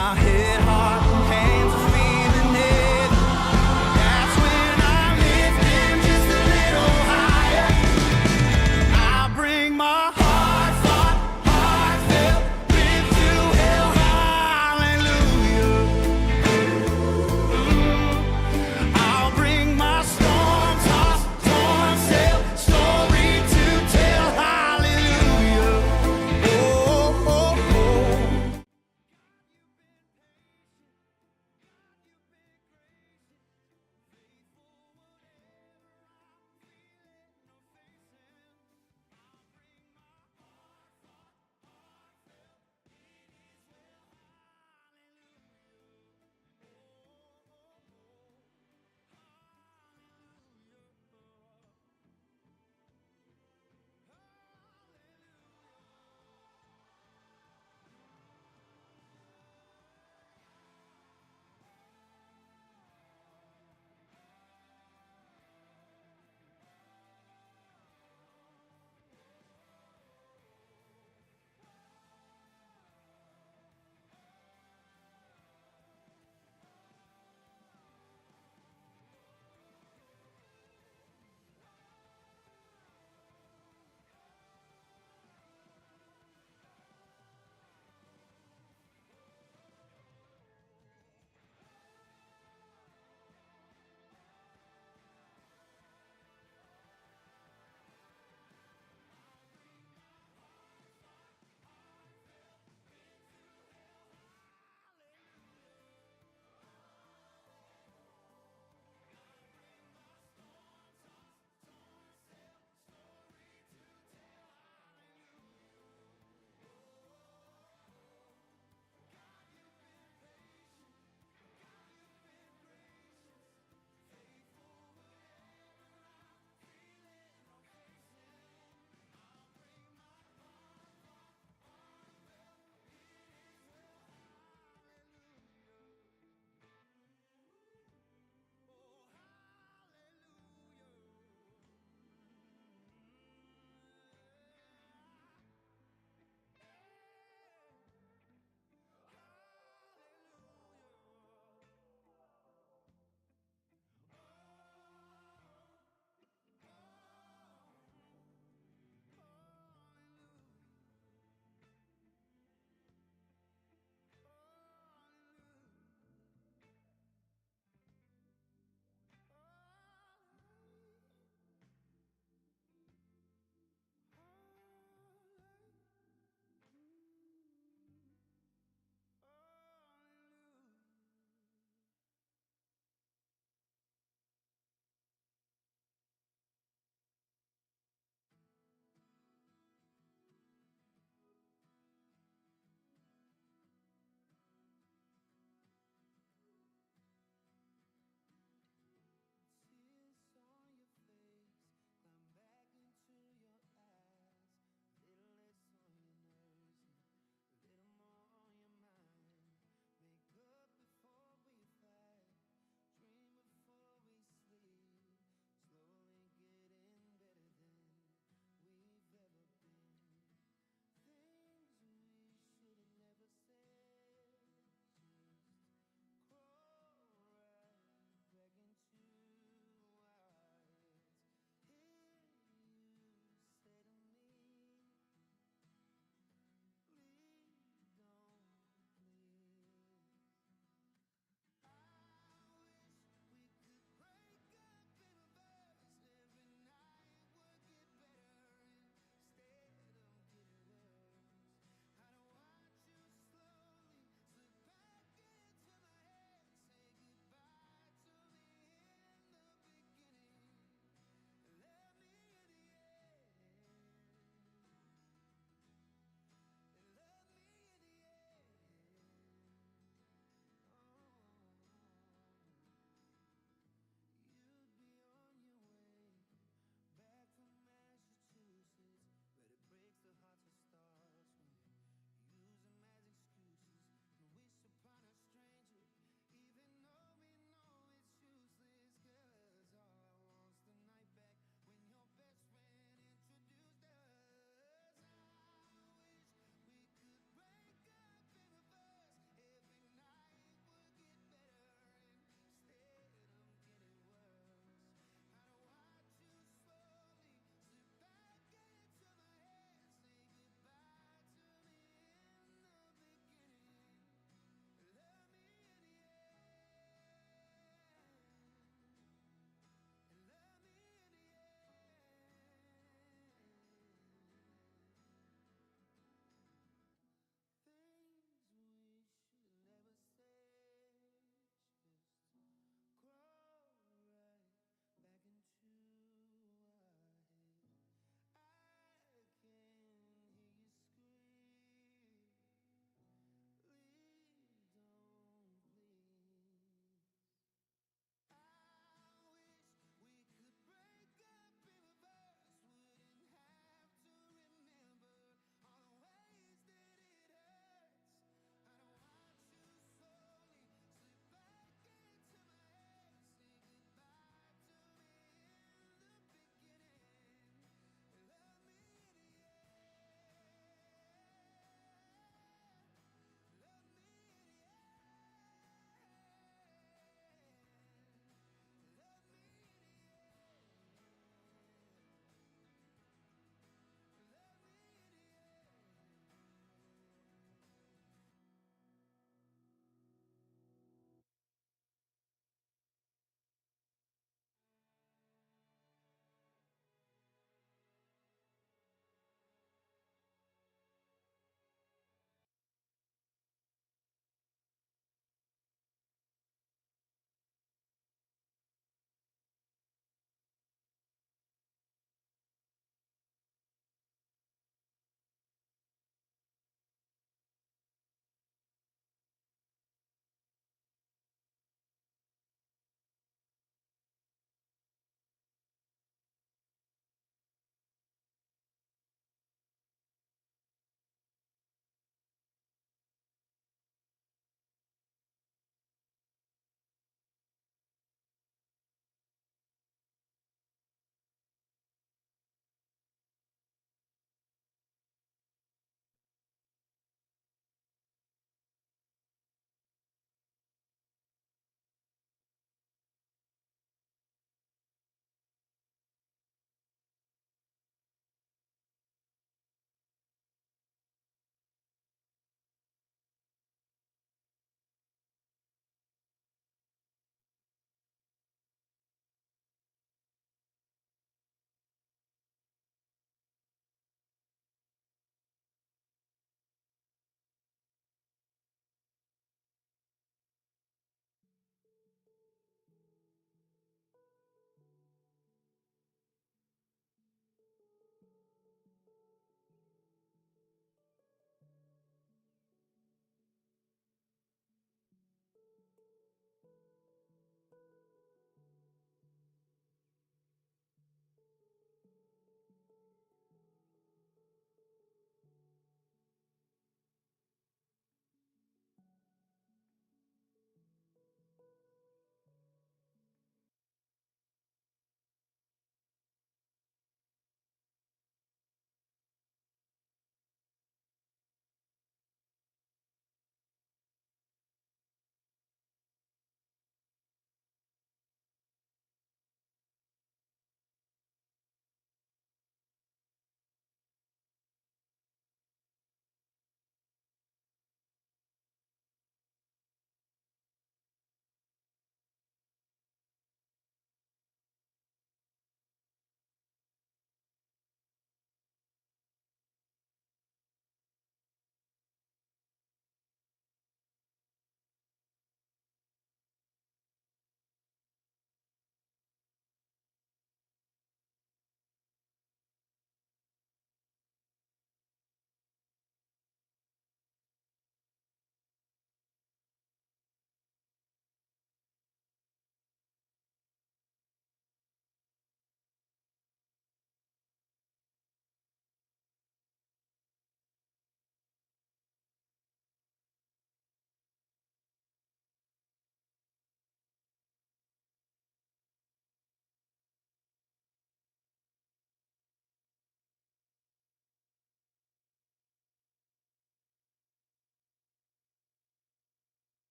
my head, heart, hands are feeling heavy. That's when I lift him just a little higher. I bring my heartfelt live to hell, hallelujah. I'll bring my storm-tossed, torn-sailed story to tell, hallelujah. Oh, oh, oh.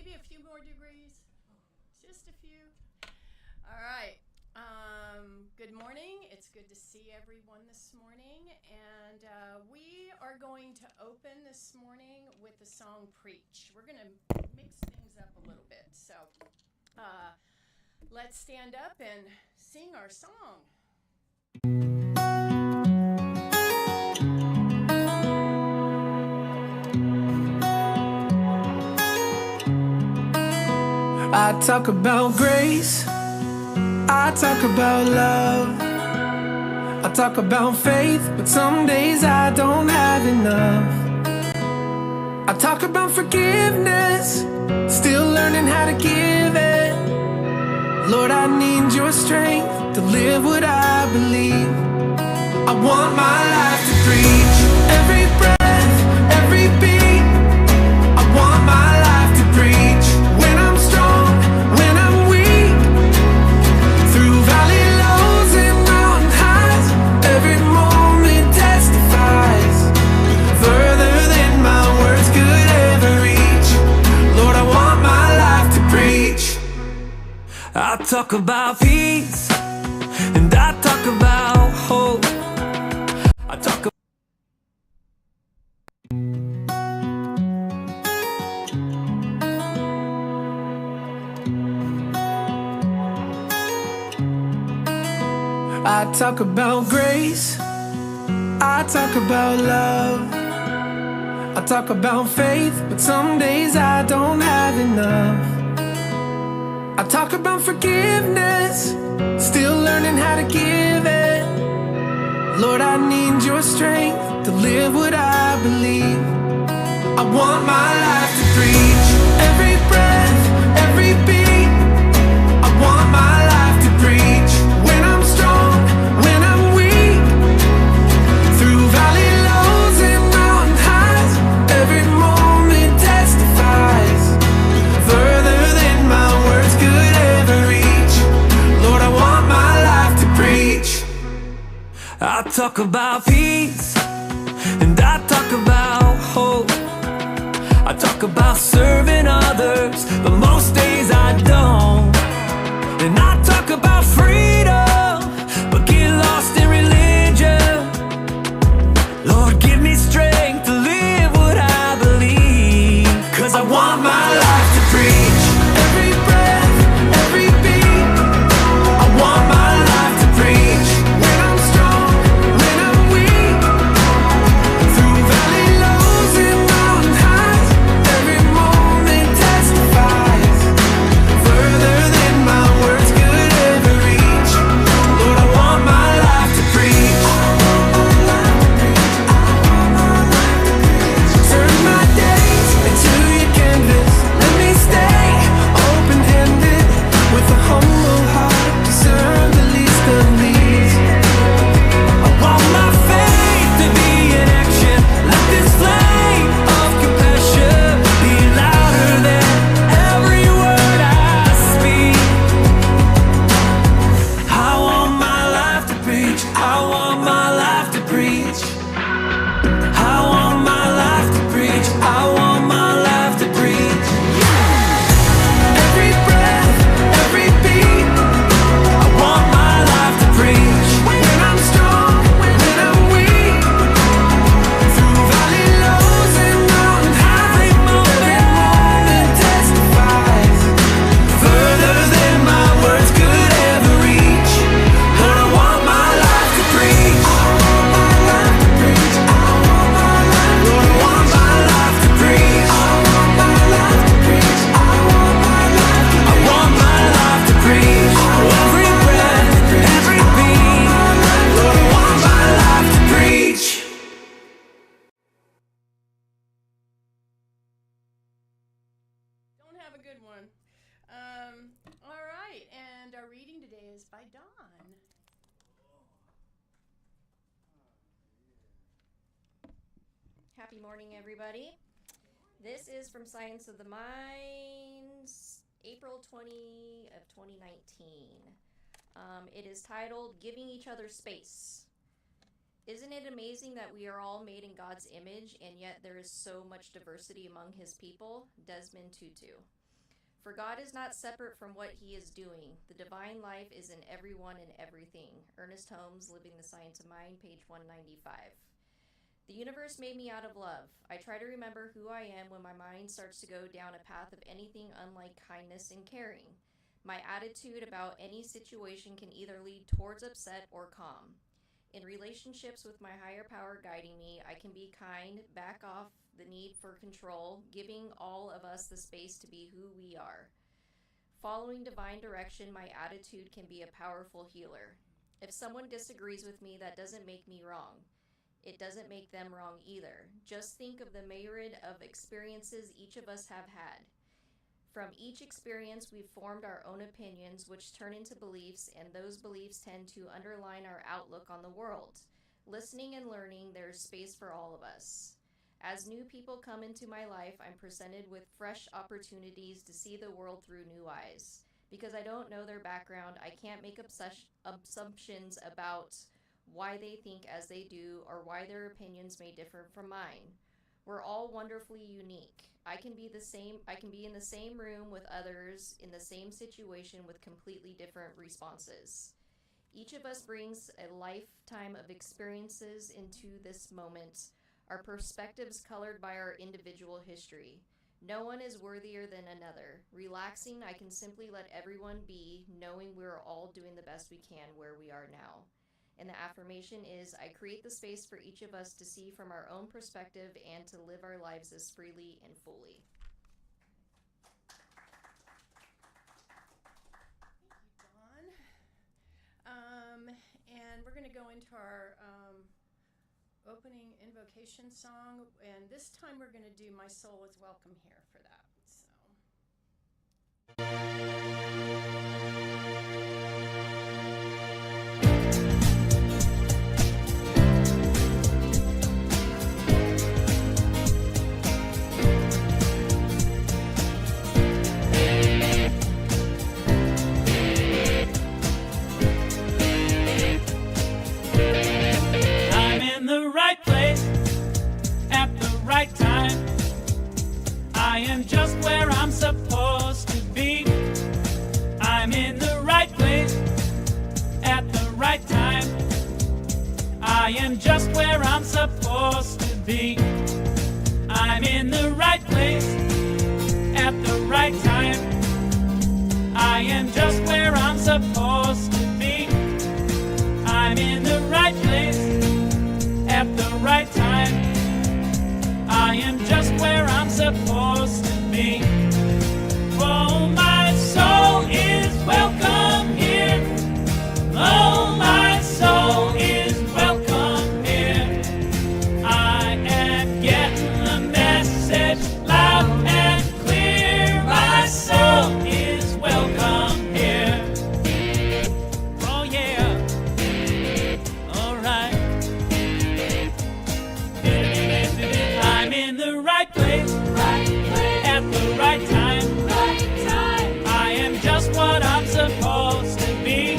maybe a few more degrees. Just a few. All right. Good morning. It's good to see everyone this morning. And we are going to open this morning with the song Preach. We're going to mix things up a little bit. So let's stand up and sing our song. I talk about grace, I talk about love, I talk about faith, but some days I don't have enough. I talk about forgiveness, still learning how to give it. Lord, I need your strength to live what I believe. I want my life to preach, every breath, every beat. I want my life to preach, when I'm strong, when I'm weak, through valley lows and mountain highs. Every moment testifies, further than my words could ever reach. Lord, I want my life to preach. I talk about peace, and I talk about hope. I talk about I talk about grace, I talk about love, I talk about faith, but some days I don't have enough. I talk about forgiveness, still learning how to give it. Lord, I need your strength to live what I believe. I want my life to preach, every breath, every beat. I want my life to preach, when I'm strong, when I'm weak, through valley lows and mountain highs. Every moment testifies, further than my words could ever reach. Lord, I want my life to preach. I talk about peace, and I talk about hope. I talk about serving others, but most days I don't. And I talk about freedom, but get lost in religion. Lord, give me strength to live what I believe, 'cause I want my life to preach, every breath, every beat. I want my life to preach, when I'm strong, when I'm weak, through valley lows and mountain highs. Every moment testifies, further than my words could ever reach. Lord, I want my life to preach. Turn my days into your canvas. Let me stay open-handed, with a humble heart to serve the least of these. I want my faith to be in action. Let this flame of compassion be louder than every word I speak. I want my life to preach, I want my life to preach. I want my life to preach, I want my life to preach. Every breath, every beat. I want my life to preach, when I'm strong, when I'm weak, through valley lows and mountain highs. Every moment testifies, further than my words could ever reach. Lord, I want my life to preach, I want my life to preach, I want my life. Lord, I want my life to preach, I want my life to preach, I want my life. I want my life to preach, every breath, every beat. Lord, I want my life to preach. Don't have a good one. All right, and our reading today is by Dawn. Happy morning, everybody. This is from Science of the Mind's April 20 of 2019. It is titled Giving Each Other Space. Isn't it amazing that we are all made in God's image, and yet there is so much diversity among his people? Desmond Tutu. For God is not separate from what he is doing. The divine life is in everyone and everything. Ernest Holmes, Living the Science of Mind, page 195. The universe made me out of love. I try to remember who I am when my mind starts to go down a path of anything unlike kindness and caring. My attitude about any situation can either lead towards upset or calm. In relationships with my higher power guiding me, I can be kind, back off the need for control, giving all of us the space to be who we are. Following divine direction, my attitude can be a powerful healer. If someone disagrees with me, that doesn't make me wrong. It doesn't make them wrong either. Just think of the myriad of experiences each of us have had. From each experience, we've formed our own opinions, which turn into beliefs, and those beliefs tend to underline our outlook on the world. Listening and learning, there's space for all of us. As new people come into my life, I'm presented with fresh opportunities to see the world through new eyes. Because I don't know their background, I can't make assumptions about why they think as they do or why their opinions may differ from mine. We're all wonderfully unique. I can be in the same room with others in the same situation with completely different responses. Each of us brings a lifetime of experiences into this moment, our perspectives colored by our individual history. No one is worthier than another. Relaxing, I can simply let everyone be, knowing we're all doing the best we can where we are now. And the affirmation is, I create the space for each of us to see from our own perspective and to live our lives as freely and fully. Thank you, Dawn. And we're going to go into our opening invocation song, and this time we're going to do My Soul is Welcome Here for that. Just where I'm supposed to be. I'm in the right place at the right time. I am just where I'm supposed to be. I'm in the right place at the right time. I am just where I'm supposed to be. I'm in the right place at the right time. I am just where I'm supposed to be. Oh, my soul is welcome here. Oh, my soul is welcome here. I am getting the message loud and clear. My soul is welcome here. Oh, yeah. All right. I'm in the right place. At the right time. I am just what I'm supposed to be.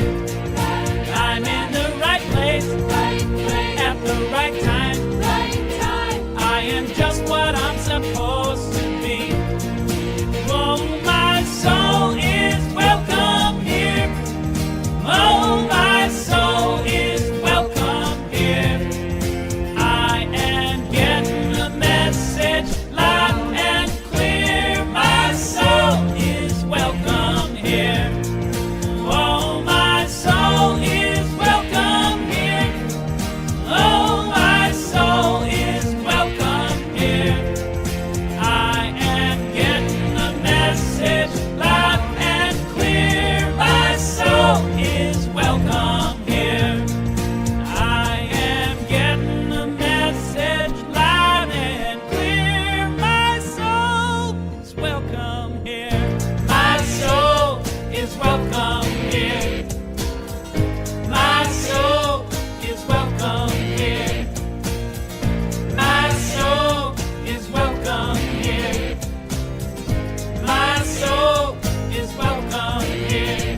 I'm in the right place. At the right time. I am just what I'm supposed to be. Oh, my soul is welcome here. Oh, my soul is welcome here. I am getting the message loud and clear. My soul is welcome here. Oh, my soul is welcome here. Oh, my soul is welcome here. I am getting the message loud and clear. My soul is welcome here. I am getting the message loud and clear. My soul is welcome here. My soul is welcome here. My soul is welcome here. My soul is welcome here. My soul is welcome here.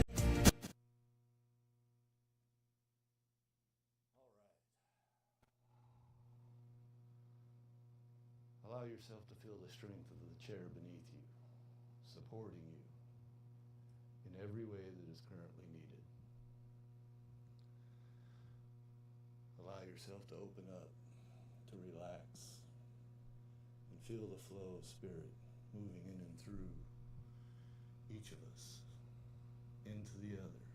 Allow yourself to feel the strength of the chair beneath you, supporting you. in every way that is currently needed. Allow yourself to open up, to relax, and feel the flow of spirit moving in and through each of us, into the other,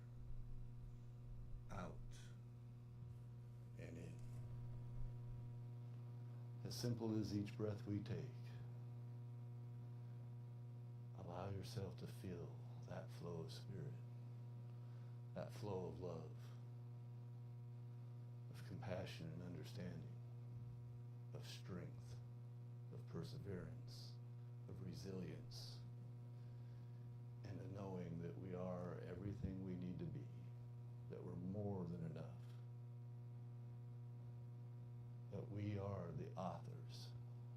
out and in. As simple as each breath we take, allow yourself to feel that flow of spirit, that flow of love, of compassion and understanding, of strength, of perseverance, of resilience, and a knowing that we are everything we need to be, that we're more than enough, that we are the authors,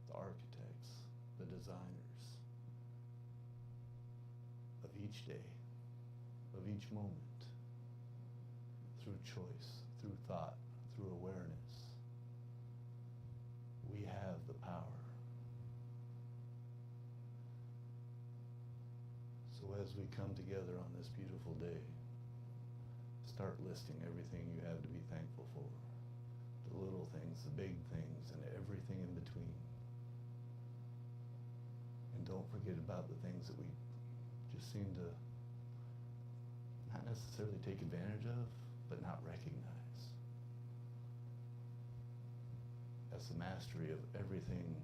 the architects, the designers of each day, of each moment, through choice, through thought, through awareness. We have the power. So as we come together on this beautiful day, start listing everything you have to be thankful for. The little things, the big things, and everything in between. And don't forget about the things that we just seem to not necessarily take advantage of, but not recognize. That's the mastery of everything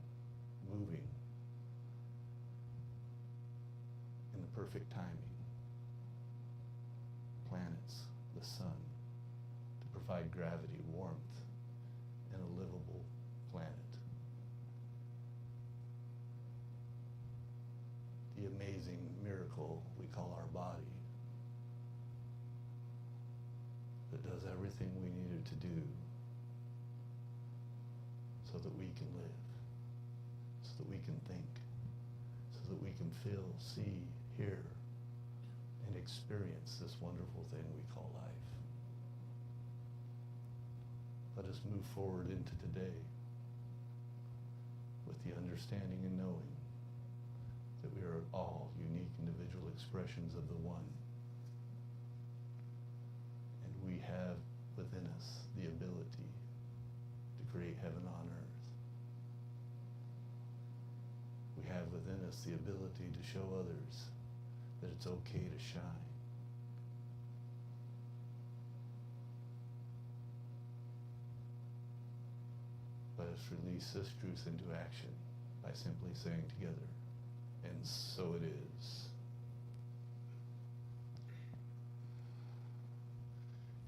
moving in the perfect timing. Planets, the sun, to provide gravity, warmth, and a livable planet. The amazing miracle we call our body that does everything we needed to do so that we can live, so that we can think, so that we can feel, see, hear, and experience this wonderful thing we call life. Let us move forward into today with the understanding and knowing that we are all unique individual expressions of the one. And we have within us the ability to create heaven on earth. We have within us the ability to show others that it's okay to shine. Let us release this truth into action by simply saying together, and so it is.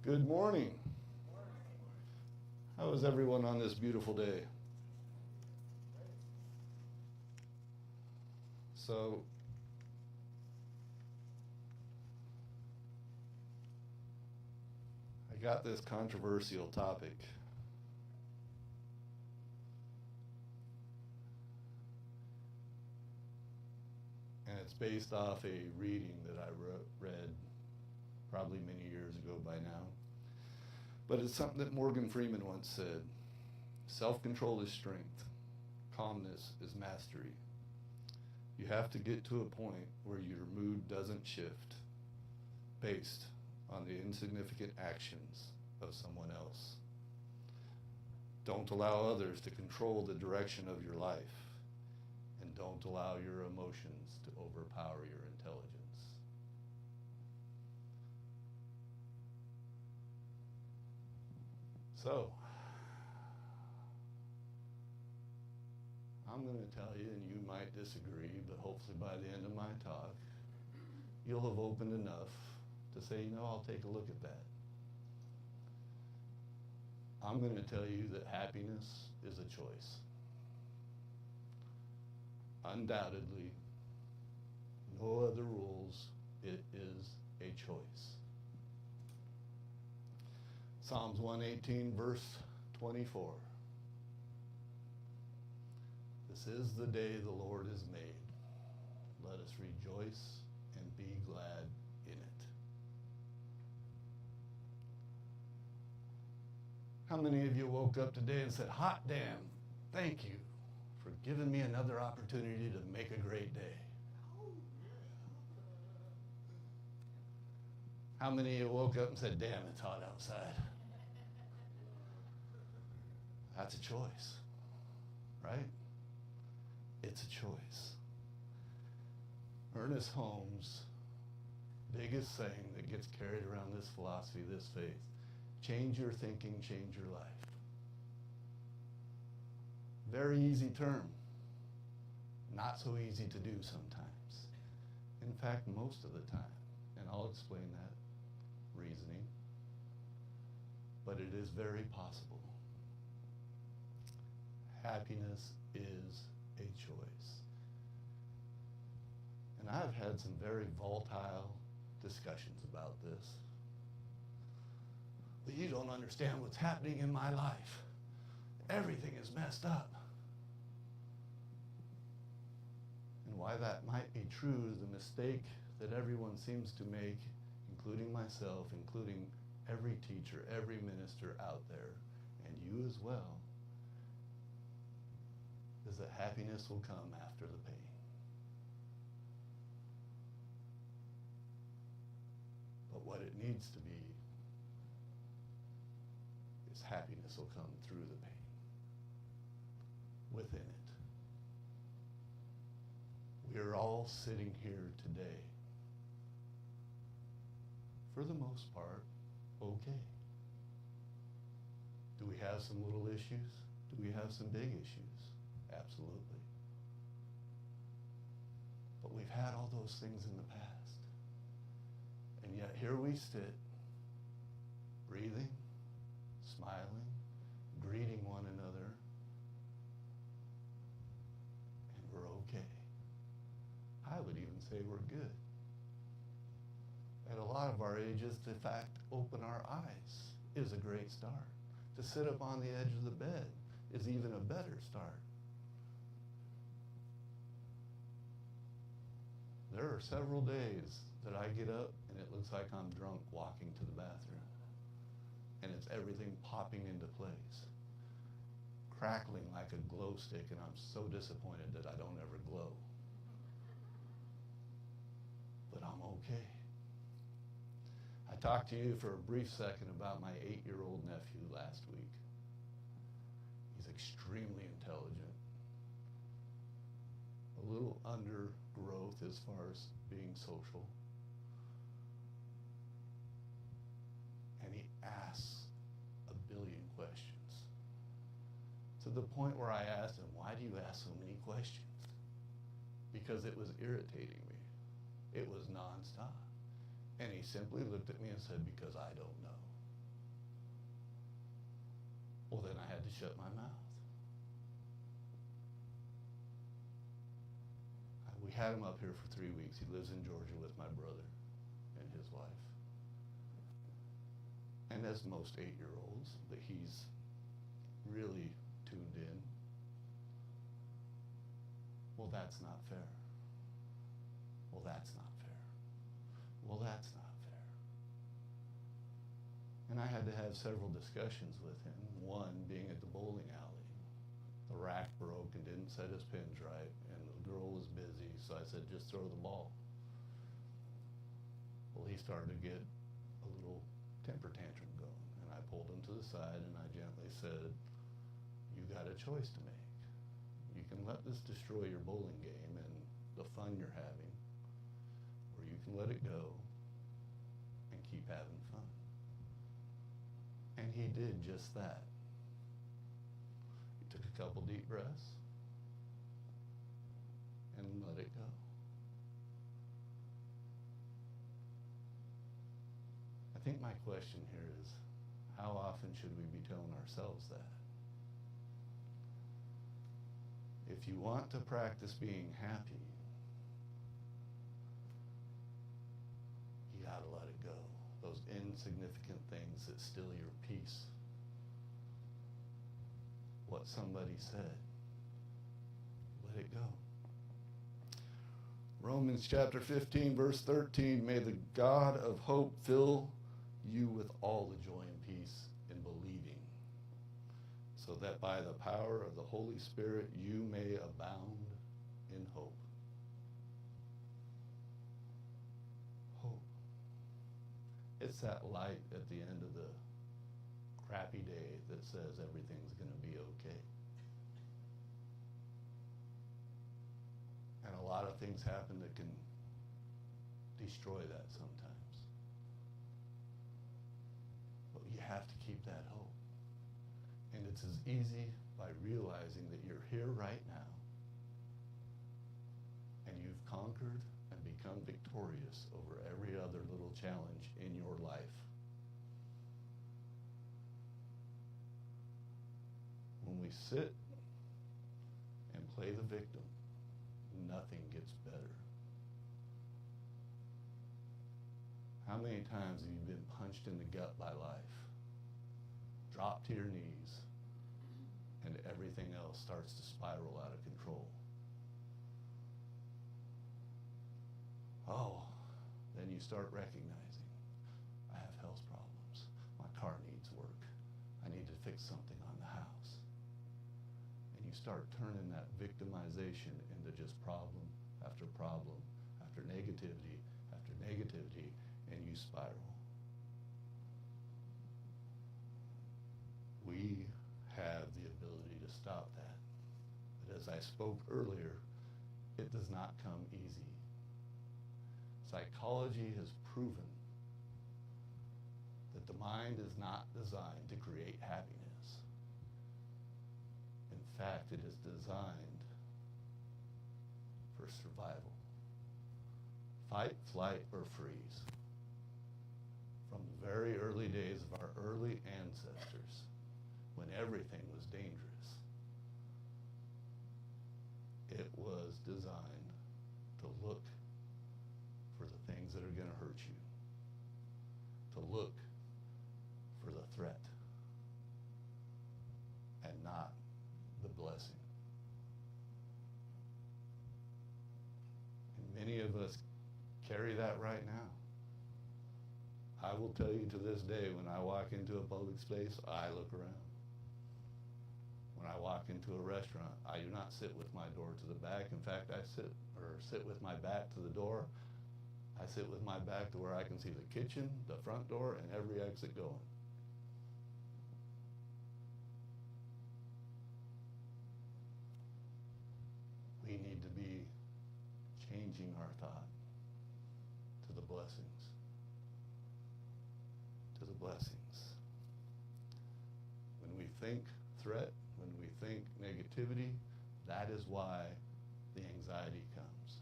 Good morning. How is everyone on this beautiful day? So, I got this controversial topic. And it's based off a reading that I read probably many years ago by now. But it's something that Morgan Freeman once said. Self-control is strength. Calmness is mastery. You have to get to a point where your mood doesn't shift based on the insignificant actions of someone else. Don't allow others to control the direction of your life. And don't allow your emotions to overpower your intelligence. So, I'm going to tell you, and you might disagree, but hopefully by the end of my talk, you'll have opened enough to say, you know, I'll take a look at that. I'm going to tell you that happiness is a choice. Undoubtedly, no other rules, it is a choice. Psalms 118, verse 24. This is the day the Lord has made. Let us rejoice and be glad in it. How many of you woke up today and said, hot damn, thank you for giving me another opportunity to make a great day? How many of you woke up and said, damn, it's hot outside? That's a choice, right? It's a choice. Ernest Holmes' biggest saying that gets carried around this philosophy, this faith, change your thinking, change your life. Very easy term. Not so easy to do sometimes. In fact, most of the time. And I'll explain that reasoning. But it is very possible. Happiness is a choice. And I've had some very volatile discussions about this. But you don't understand what's happening in my life. Everything is messed up. And why that might be true, the mistake that everyone seems to make, including myself, including every teacher, every minister out there, and you as well, is that happiness will come after the pain. But what it needs to be is happiness will come through the pain, within it. We are all sitting here today, for the most part, okay. Do we have some little issues? Do we have some big issues? Absolutely. But we've had all those things in the past. And yet here we sit, breathing, smiling, greeting one another, and we're okay. I would even say we're good. At a lot of our ages, to fact, open our eyes is a great start. To sit up on the edge of the bed is even a better start. There are several days that I get up and it looks like I'm drunk walking to the bathroom. And it's everything popping into place. Crackling like a glow stick, and I'm so disappointed that I don't ever glow. But I'm okay. I talked to you for a brief second about my 8-year-old nephew last week. He's extremely intelligent. A little undergrowth as far as being social. And he asks a billion questions. To the point where I asked him, why do you ask so many questions? Because it was irritating me. It was nonstop. And he simply looked at me and said, because I don't know. Well, then I had to shut my mouth. We had him up here for 3 weeks. He lives in Georgia with my brother and his wife. And as most 8-year-olds, that he's really tuned in. Well, that's not fair. Well, that's not fair. Well, that's not fair. And I had to have several discussions with him. One being at the bowling alley. The rack broke and didn't set his pins right, and the girl was busy, so I said, just throw the ball. Well, he started to get a little temper tantrum going, and I pulled him to the side and I gently said, you got a choice to make. You can let this destroy your bowling game and the fun you're having, or you can let it go and keep having fun. And he did just that. He took a couple deep breaths and let it go. I think my question here is, how often should we be telling ourselves that? If you want to practice being happy, you gotta let it go. Those insignificant things that steal your peace. What somebody said. Let it go. Romans chapter 15, verse 13, may the God of hope fill you with all the joy and peace in believing, so that by the power of the Holy Spirit you may abound in hope. Hope. It's that light at the end of the crappy day that says everything's going to be okay. And a lot of things happen that can destroy that sometimes. But you have to keep that hope. And it's as easy by realizing that you're here right now and you've conquered and become victorious over every other little challenge in your life. When we sit and play the victim, nothing gets better. How many times have you been punched in the gut by life, dropped to your knees, and everything else starts to spiral out of control? Oh, then you start recognizing, I have health problems. My car needs work. I need to fix something on the house. And you start turning that victimization into just problem after negativity after negativity, and you spiral. We have the ability to stop that. But as I spoke earlier, it does not come easy. Psychology has proven that the mind is not designed to create happiness. In fact, it is designed for survival. Fight, flight, or freeze. From the very early days of our early ancestors, when everything was dangerous, it was designed to look for the things that are going to hurt you, to look for the threat and not the blessing. And many of us carry that right now. I will tell you to this day, when I walk into a public space, I look around. When I walk into a restaurant, I do not sit with my door to the back. In fact, I sit with my back to the door. I sit with my back to where I can see the kitchen, the front door, and every exit going. We need to be changing our thought to the blessings. To the blessings. When we think threat, when we think negativity, that is why the anxiety comes.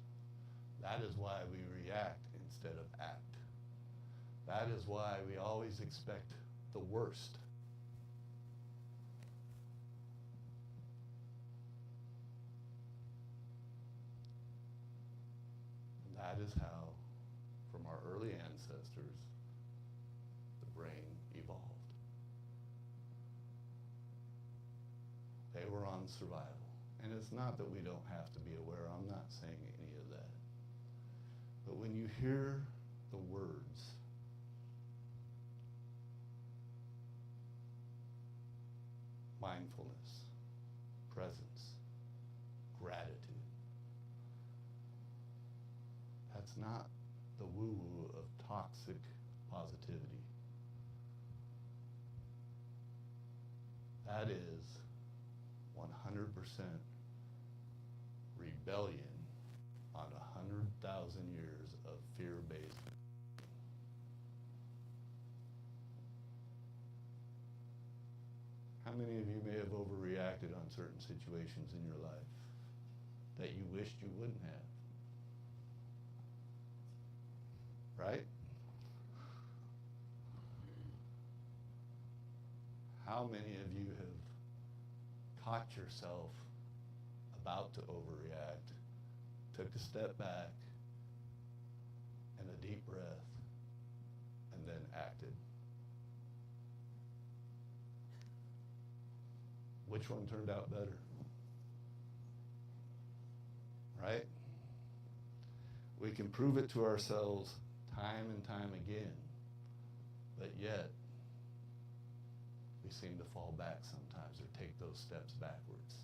That is why we react instead of act. That is why we always expect the worst. And that is how, from our early ancestors, the brain evolved. They were on survival. And it's not that we don't have to be aware. I'm not saying any of that. But when you hear the words, mindfulness, presence, gratitude, that's not the woo-woo of toxic positivity. That is 100% rebellion on 100,000 years of fear-based. How many of you may have overreacted on certain situations in your life that you wished you wouldn't have? Right? How many of you have caught yourself about to overreact, took a step back and a deep breath, and then acted? Which one turned out better? Right? We can prove it to ourselves time and time again, but yet we seem to fall back sometimes or take those steps backwards.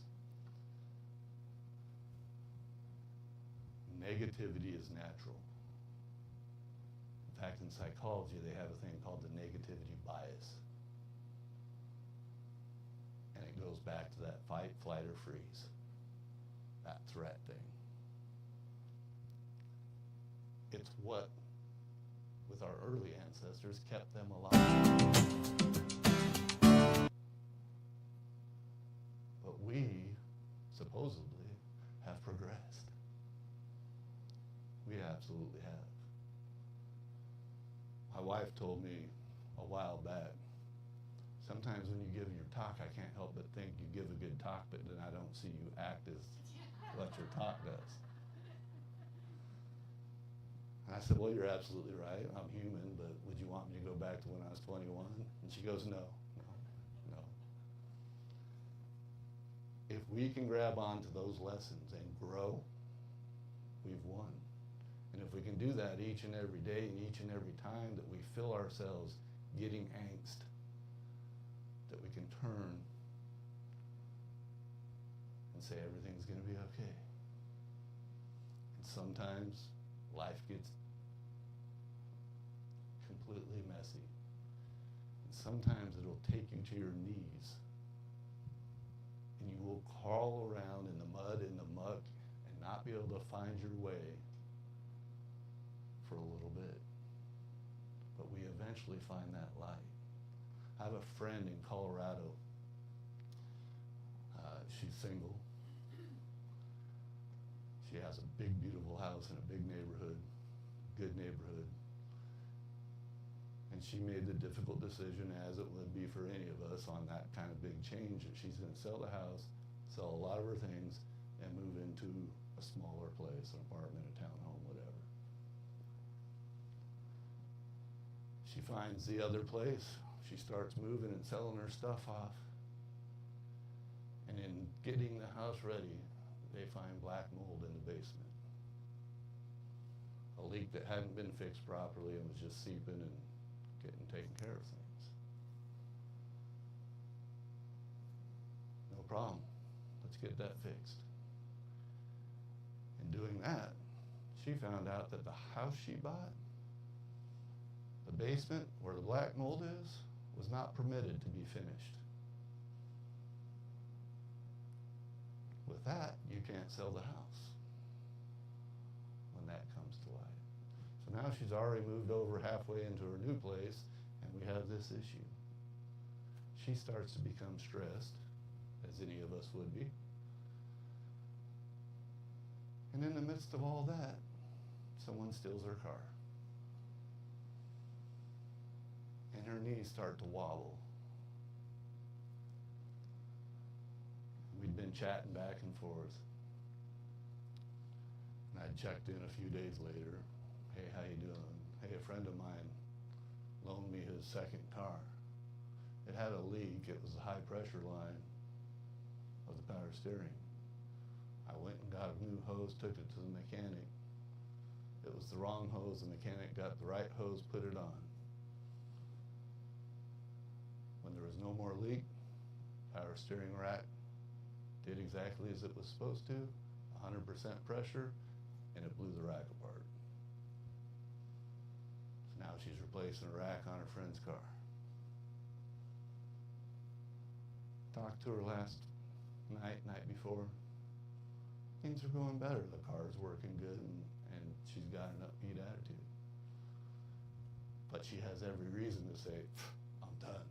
Negativity is natural. In fact, in psychology, they have a thing called the negativity bias. And it goes back to that fight, flight, or freeze. That threat thing. It's what, with our early ancestors, kept them alive. But we, supposedly, have progressed. We absolutely have. My wife told me a while back, sometimes when you give your talk, I can't help but think you give a good talk, but then I don't see you act as what your talk does. And I said, well, you're absolutely right. I'm human, but would you want me to go back to when I was 21? And she goes, no. If we can grab onto those lessons and grow, we've won. And if we can do that each and every day and each and every time that we feel ourselves getting angst, that we can turn and say everything's going to be okay. And sometimes life gets completely messy. And sometimes it'll take you to your knees and you will crawl around in the mud and the muck and not be able to find your way for a little bit. But we eventually find that light. I have a friend in Colorado. She's single. She has a big, beautiful house in a big neighborhood, good neighborhood. And she made the difficult decision, as it would be for any of us, on that kind of big change, that she's going to sell the house, sell a lot of her things, and move into a smaller place, an apartment, a townhome, whatever. She finds the other place. She starts moving and selling her stuff off. And in getting the house ready, they find black mold in the basement. A leak that hadn't been fixed properly and was just seeping and getting taken care of things. No problem. Let's get that fixed. In doing that, she found out that the house she bought, the basement where the black mold is, was not permitted to be finished. With that, you can't sell the house when that comes to light. So now she's already moved over halfway into her new place, and we have this issue. She starts to become stressed, as any of us would be. And in the midst of all that, someone steals her car. And her knees start to wobble. We'd been chatting back and forth. And I checked in a few days later. Hey, how you doing? Hey, a friend of mine loaned me his second car. It had a leak. It was the high pressure line of the power steering. I went and got a new hose, took it to the mechanic. It was the wrong hose. The mechanic got the right hose, put it on. When there was no more leak, power steering rack did exactly as it was supposed to, 100% pressure, and it blew the rack apart. So now she's replacing a rack on her friend's car. Talked to her last night before. Things are going better. The car's working good, and she's got an upbeat attitude. But she has every reason to say, I'm done.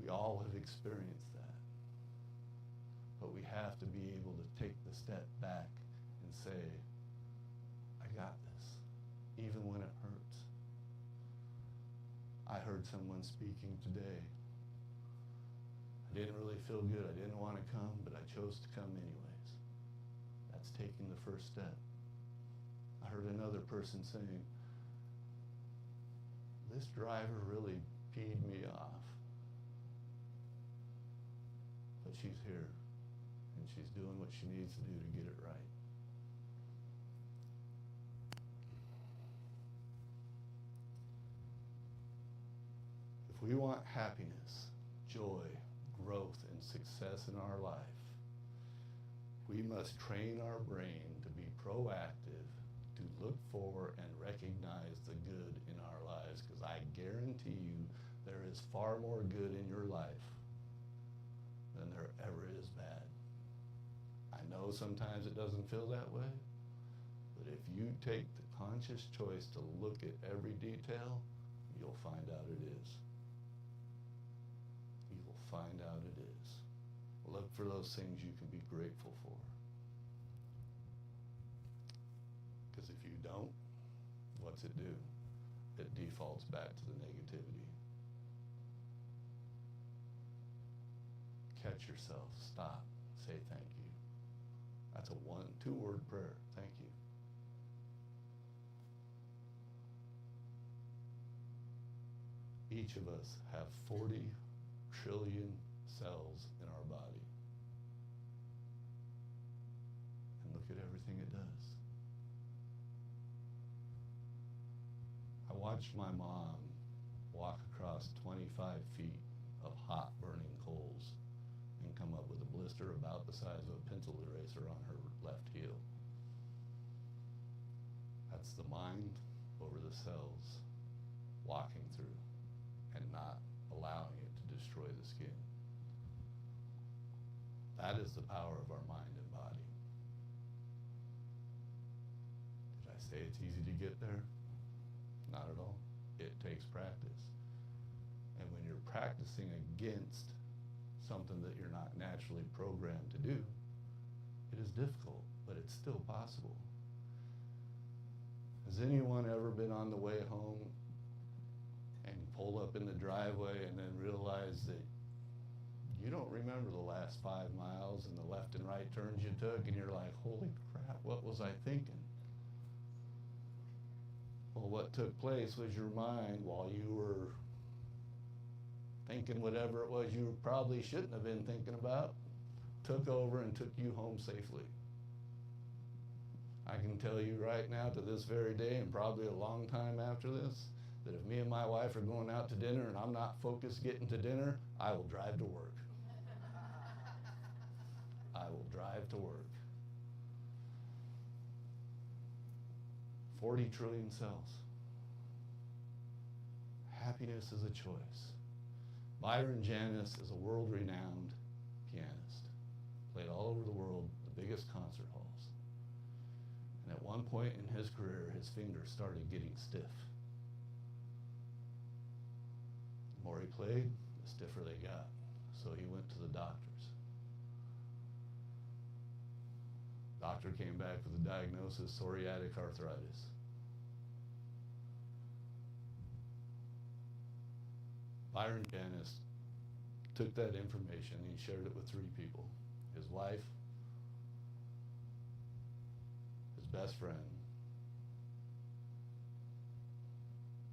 We all have experienced that. But we have to be able to take the step back and say, I got this, even when it hurts. I heard someone speaking today. I didn't really feel good. I didn't want to come, but I chose to come anyways. That's taking the first step. I heard another person saying, this driver really peed me off. But she's here, and she's doing what she needs to do to get it right. If we want happiness, joy, growth, and success in our life, we must train our brain to be proactive, to look for and recognize the good in our lives, because I guarantee you there is far more good in your life than there ever is bad. I know sometimes it doesn't feel that way, but if you take the conscious choice to look at every detail, you'll find out it is. You will find out it is. Look for those things you can be grateful for. Because if you don't, what's it do? It defaults back to the negativity. Catch yourself, stop, say thank you. That's a 2-word prayer, thank you. Each of us have 40 trillion cells in our body. And look at everything it does. I watched my mom walk across 25 feet of hot burning coals and come up with a blister about the size of a pencil eraser on her left heel. That's the mind over the cells walking through and not allowing it to destroy the skin. That is the power of our mind and body. Did I say it's easy to get there? Not at all. It takes practice. And when you're practicing against something that you're not naturally programmed to do, it is difficult, but it's still possible. Has anyone ever been on the way home and pull up in the driveway and then realize that you don't remember the last 5 miles and the left and right turns you took, and you're like, holy crap, what was I thinking? Well, what took place was your mind, while you were thinking whatever it was you probably shouldn't have been thinking about, took over and took you home safely. I can tell you right now, to this very day, and probably a long time after this, that if me and my wife are going out to dinner and I'm not focused getting to dinner, I will drive to work. I will drive to work. 40 trillion cells. Happiness is a choice. Byron Janis is a world-renowned pianist. Played all over the world, the biggest concert halls. And at one point in his career, his fingers started getting stiff. The more he played, the stiffer they got. So he went to the doctors. Doctor came back with the diagnosis, psoriatic arthritis. Byron Janis took that information and he shared it with 3 people. His wife, his best friend,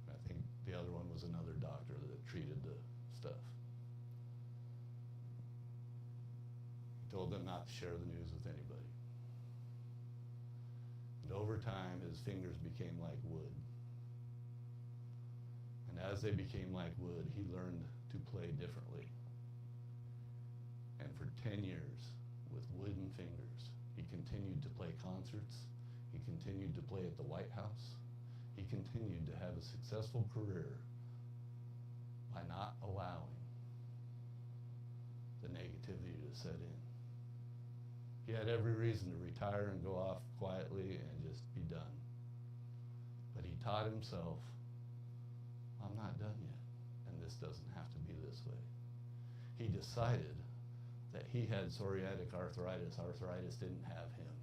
I think the other one was another doctor that treated the stuff. He told them not to share the news with anybody. And over time, his fingers became like wood. And as they became like wood, he learned to play differently. And for 10 years, with wooden fingers, he continued to play concerts. He continued to play at the White House. He continued to have a successful career by not allowing the negativity to set in. He had every reason to retire and go off quietly and just be done. But he taught himself, I'm not done yet, and this doesn't have to be this way. He decided that he had psoriatic arthritis. Arthritis didn't have him.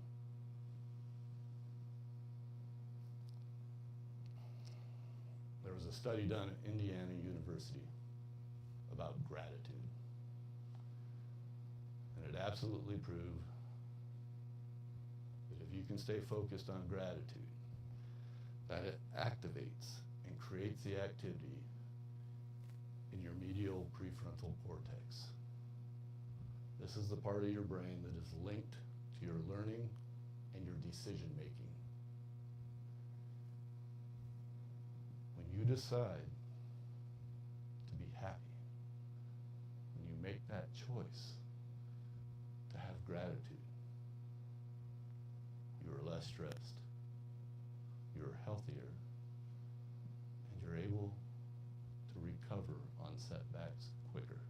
There was a study done at Indiana University about gratitude. And it absolutely proved that if you can stay focused on gratitude, that it activates and creates the activity in your medial prefrontal cortex. This is the part of your brain that is linked to your learning and your decision making. When you decide to be happy, when you make that choice to have gratitude, you are less stressed. setbacks quicker.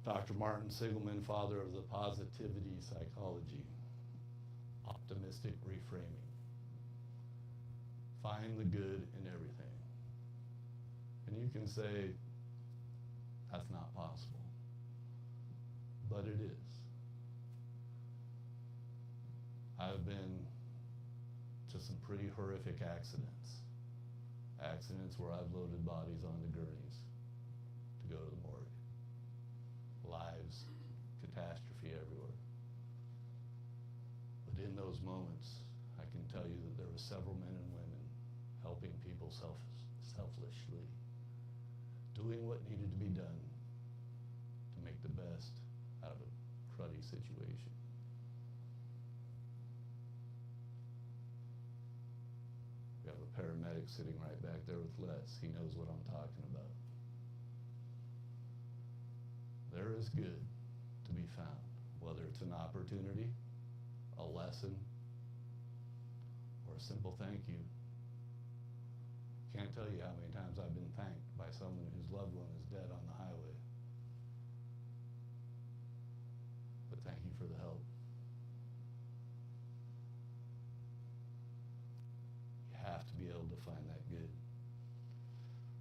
Dr. Martin Sigelman, father of the positivity psychology, optimistic reframing. Find the good in everything. And you can say, that's not possible. But it is. I've been to some pretty horrific accidents. Accidents where I've loaded bodies onto gurneys to go to the morgue. Lives, catastrophe everywhere. But in those moments, I can tell you that there were several men and women helping people selflessly, doing what needed to be done to make the best out of a cruddy situation. We have a paramedic sitting right back there with Les. He knows what I'm talking about. There is good to be found, whether it's an opportunity, a lesson, or a simple thank you. Can't tell you how many times I've been thanked by someone whose loved one is dead on the highway. But thank you for the help. You have to be able to find that good.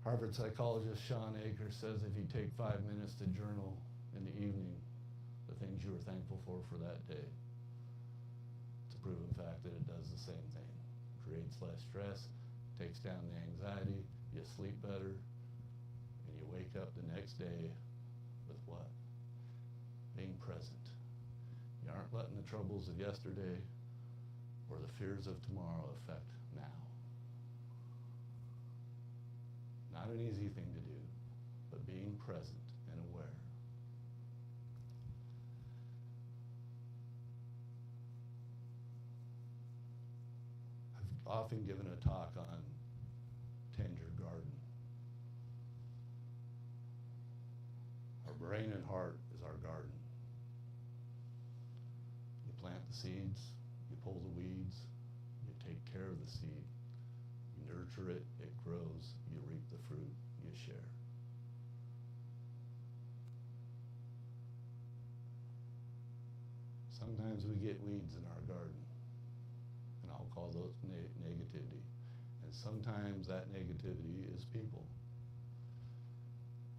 Harvard psychologist Sean Aker says if you take 5 minutes to journal in the evening the things you were thankful for that day, it's a proven fact that it does the same thing. Creates less stress, takes down the anxiety, you sleep better, and you wake up the next day with what? Being present. You aren't letting the troubles of yesterday or the fears of tomorrow affect now. Not an easy thing to do, but being present and aware. I've often given a talk on tend your garden. Our brain and heart is our garden. You plant the seeds, you pull the weeds, you take care of the seed, you nurture it, it grows, you reap the fruit, you share. Sometimes we get weeds in our garden, and I'll call those negativity. And sometimes that negativity is people.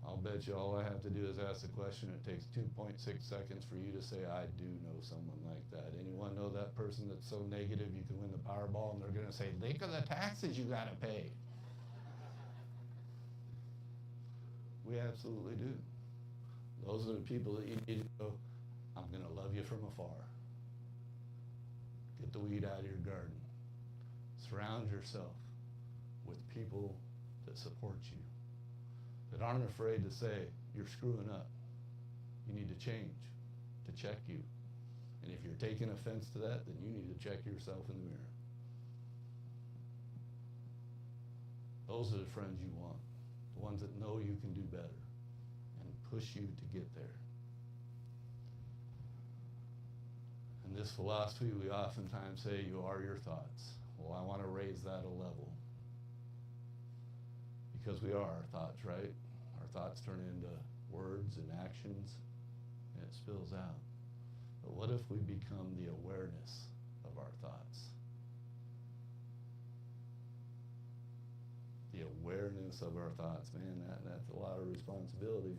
I'll bet you all I have to do is ask the question. It takes 2.6 seconds for you to say, I do know someone like that. Anyone know that person that's so negative you can win the Powerball and they're going to say, think of the taxes you got to pay. We absolutely do. Those are the people that you need to go, I'm going to love you from afar. Get the weed out of your garden. Surround yourself with people that support you, that aren't afraid to say, you're screwing up. You need to change, to check you. And if you're taking offense to that, then you need to check yourself in the mirror. Those are the friends you want, the ones that know you can do better and push you to get there. In this philosophy, we oftentimes say, you are your thoughts. Well, I want to raise that a level. Because we are our thoughts, right? Our thoughts turn into words and actions, and it spills out. But what if we become the awareness of our thoughts? The awareness of our thoughts, man, that's a lot of responsibility.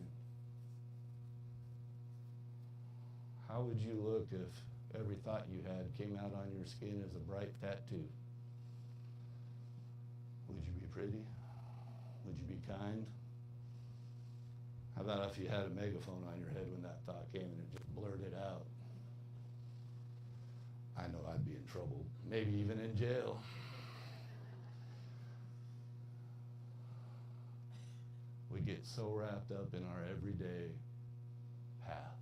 How would you look if every thought you had came out on your skin as a bright tattoo? Would you be pretty? Would you be kind? How about if you had a megaphone on your head when that thought came and it just blurted out? I know I'd be in trouble, maybe even in jail. We get so wrapped up in our everyday path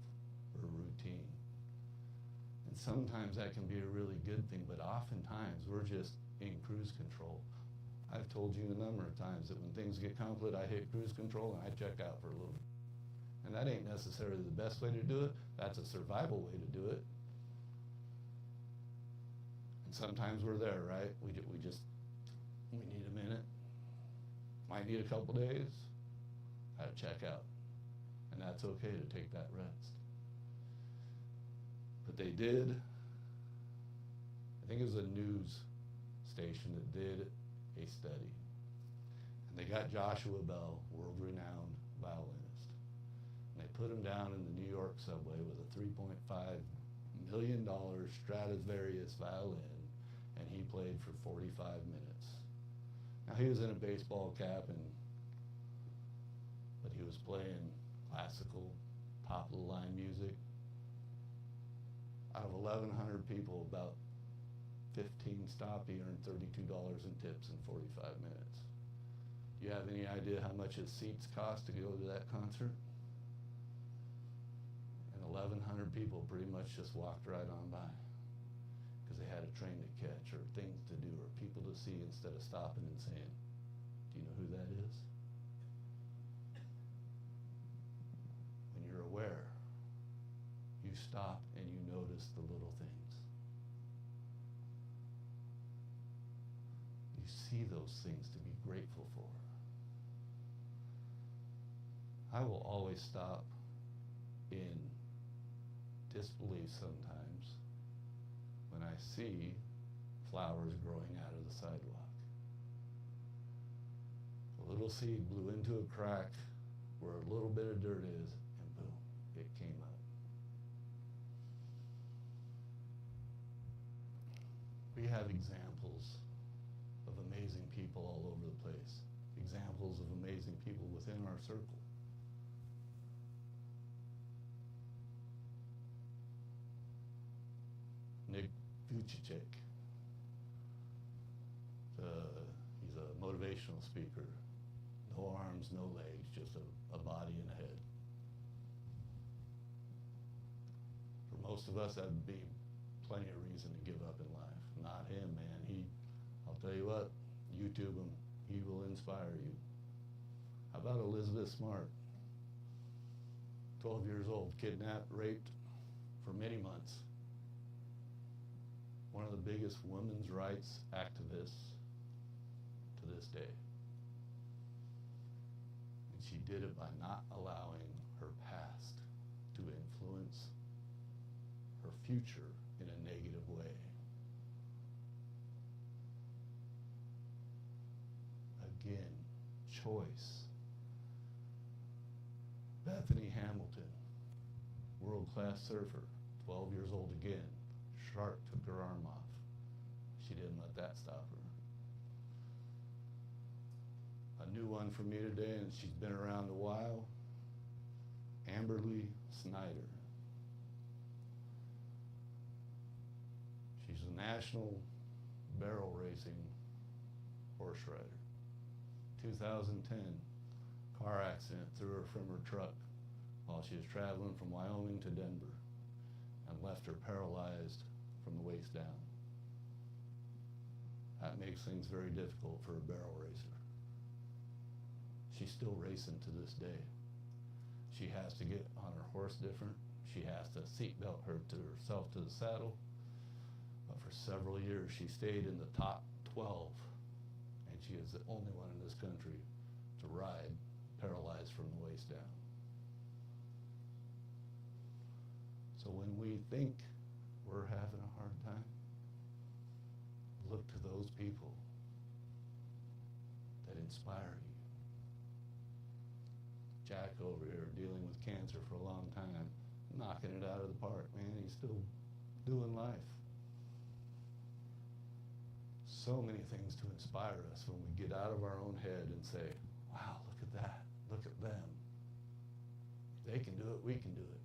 or routine. And sometimes that can be a really good thing, but oftentimes we're just in cruise control. I've told you a number of times that when things get complicated, I hit cruise control and I check out for a little bit. And that ain't necessarily the best way to do it. That's a survival way to do it. And sometimes we're there, right? We need a minute. Might need a couple days. Had to check out. And that's okay to take that rest. But they did, I think it was a news station that did a study. And they got Joshua Bell, world-renowned violinist. And they put him down in the New York subway with a $3.5 million Stradivarius violin, and he played for 45 minutes. Now he was in a baseball cap, but he was playing classical, top-of-the-line music. Out of 1,100 people, about 15 stopped. He earned $32 in tips in 45 minutes. Do you have any idea how much his seats cost to go to that concert? And 1,100 people pretty much just walked right on by because they had a train to catch or things to do or people to see instead of stopping and saying, do you know who that is? When you're aware, you stop and you notice the little things. You see those things to be grateful for. I will always stop in disbelief sometimes when I see flowers growing out of the sidewalk. A little seed blew into a crack where a little bit of dirt is, and boom, it came up. We have examples of amazing people all over the place, examples of amazing people within our circle. Nick Vujicic. He's a motivational speaker. No arms, no legs, just a body and a head. For most of us, that'd be plenty of reason to give up in life. Not him, man. I'll tell you what, YouTube him. He will inspire you. How about Elizabeth Smart? 12 years old, kidnapped, raped for many months. One of the biggest women's rights activists to this day. And she did it by not allowing her past to influence her future in a negative way. Again, choice. Bethany Hamilton, world-class surfer, 12 years old again. Shark took her arm off. She didn't let that stop her. A new one for me today, and she's been around a while. Amberly Snyder. She's a national barrel racing horse rider. 2010, car accident threw her from her truck while she was traveling from Wyoming to Denver and left her paralyzed from the waist down. That makes things very difficult for a barrel racer. She's still racing to this day. She has to get on her horse different. She has to seatbelt herself to the saddle. But for several years, she stayed in the top 12. And she is the only one in this country to ride paralyzed from the waist down. So when we think we're having a hard time, look to those people that inspire you. Jack over here dealing with cancer for a long time, knocking it out of the park, man. He's still doing life. So many things to inspire us when we get out of our own head and say, wow, look at that, look at them. They can do it, we can do it.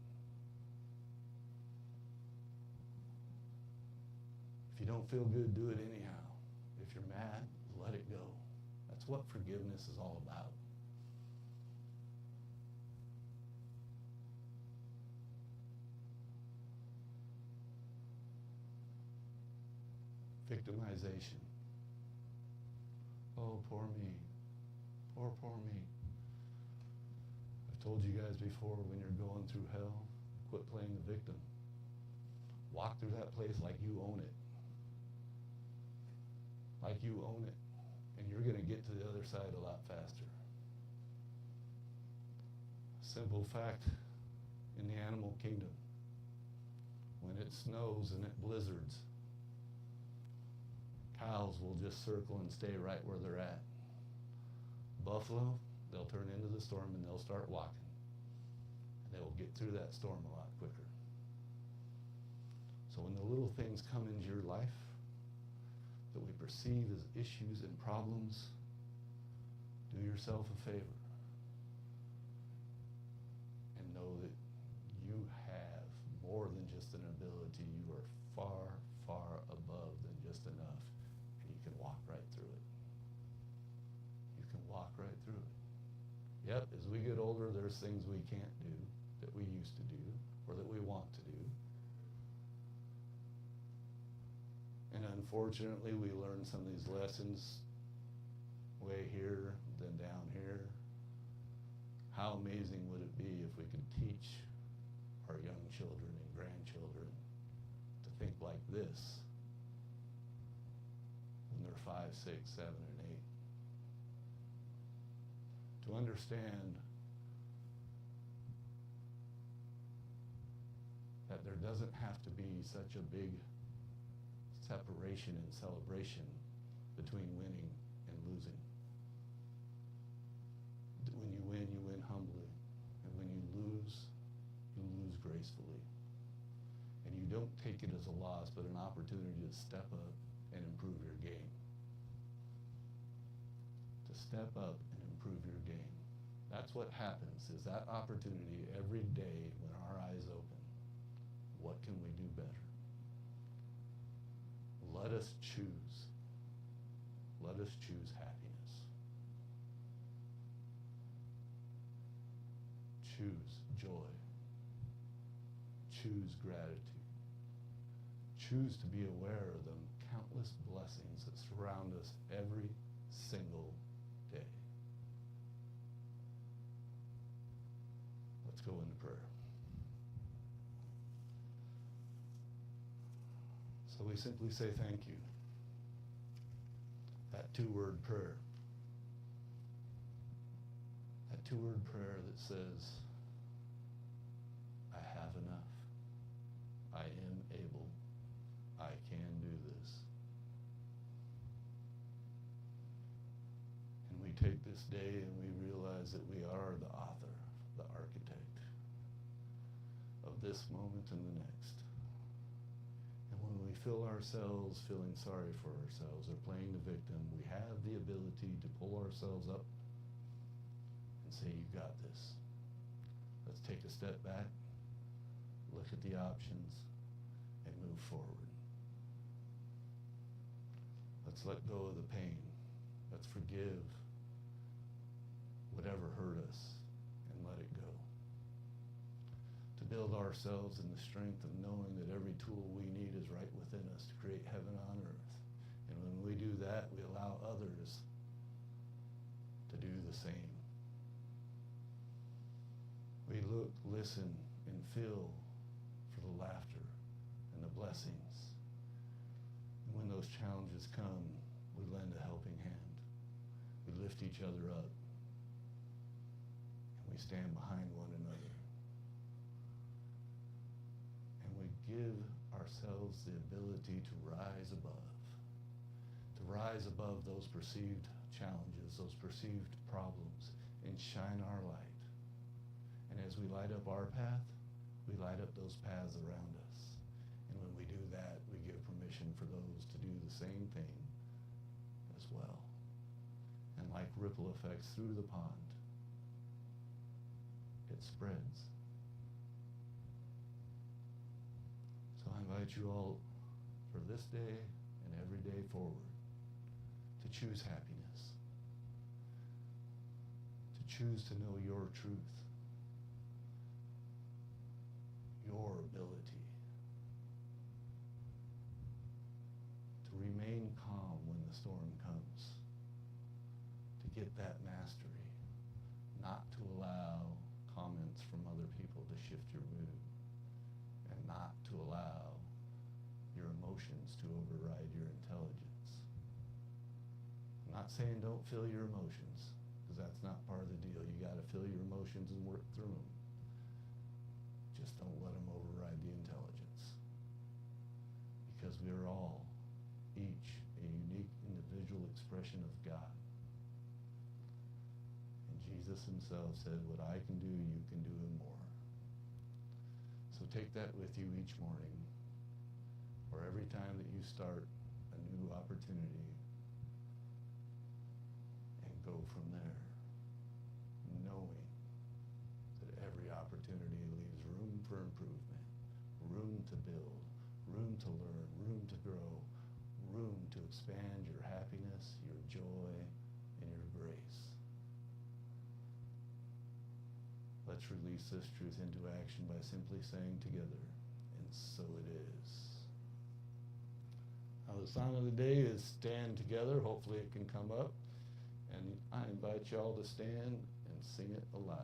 If you don't feel good, do it anyhow. If you're mad, let it go. That's what forgiveness is all about. Victimization. Oh, poor me. Poor me. I've told you guys before, when you're going through hell, quit playing the victim. Walk through that place like you own it. Like you own it. And you're going to get to the other side a lot faster. Simple fact in the animal kingdom, when it snows and it blizzards, cows will just circle and stay right where they're at. Buffalo, they'll turn into the storm and they'll start walking. And they will get through that storm a lot quicker. So when the little things come into your life that we perceive as issues and problems, do yourself a favor and know that you have more than just an ability. You are far, far above than just enough, and you can walk right through it. You can walk right through it. Yep, as we get older, there's things we can't do that we used to do or that we want to do. And unfortunately, we learn some of these lessons way here than down here. How amazing would it be if we could teach our young children and grandchildren to think like this when they're 5, 6, 7, and 8? To understand that there doesn't have to be such a big separation and celebration between winning and losing. When you win humbly. And when you lose gracefully. And you don't take it as a loss, but an opportunity to step up and improve your game. To step up and improve your game. That's what happens, is that opportunity every day when our eyes open. What can we do better? Let us choose. Let us choose happiness. Choose joy. Choose gratitude. Choose to be aware of the countless blessings that surround us every single day. Let's go into prayer. So we simply say thank you. That two-word prayer. That two-word prayer that says, I have enough. I am able. I can do this. And we take this day and we realize that we are the author, the architect of this moment and the next. When we feel ourselves feeling sorry for ourselves or playing the victim, we have the ability to pull ourselves up and say, you got this. Let's take a step back, look at the options, and move forward. Let's let go of the pain. Let's forgive whatever hurt us and let it go. To build ourselves in the strength of knowing that every tool we need is right within us to create heaven on earth. And when we do that, we allow others to do the same. We look, listen, and feel for the laughter and the blessings. And when those challenges come, we lend a helping hand. We lift each other up. And we stand behind one another. Give ourselves the ability to rise above those perceived challenges, those perceived problems, and shine our light. And as we light up our path, we light up those paths around us. And when we do that, we give permission for those to do the same thing as well. And like ripple effects through the pond, it spreads. So I invite you all for this day and every day forward to choose happiness, to choose to know your truth, your ability, to remain calm when the storm comes, to get that mastery, not to allow comments from other people to shift your mood, and not to allow your emotions to override your intelligence. I'm not saying don't feel your emotions, because that's not part of the deal. You got to feel your emotions and work through them. Just don't let them override the intelligence. Because we are all, each, a unique individual expression of God. And Jesus himself said, what I can do, you can do and more. So take that with you each morning, or every time that you start a new opportunity, and go from there, knowing that every opportunity leaves room for improvement, room to build, room to learn, room to grow, room to expand your happiness, your joy, and your grace. Let's release this truth into action by simply saying together, and so it is. Now the song of the day is Stand Together. Hopefully it can come up. And I invite y'all to stand and sing it aloud.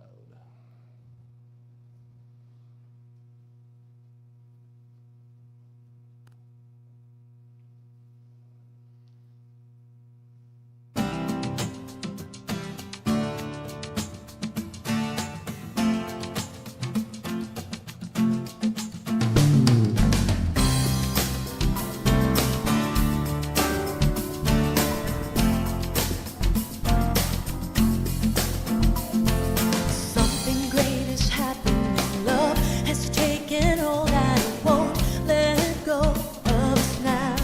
Something great is happening. Love has taken hold and it won't let go of us now.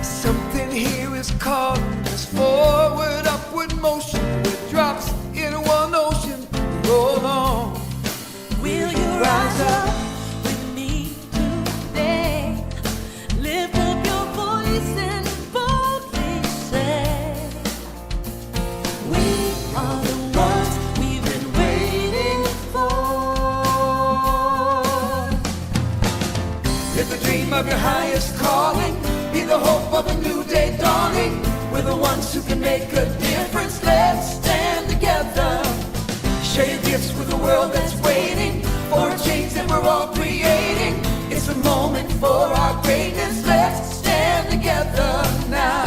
Something here is calling us forward, upward motion. With drops in one ocean, roll on. Will you rise up with me today? Lift up your voice and boldly say, we are the ones we've been waiting for. Live the dream of your highest calling. Be the hope of a new day dawning. We're the ones who can make a difference. Let's stand together. Share your gifts with a world that's waiting for a change that we're all creating. It's a moment for our greatness. Let's stand together now.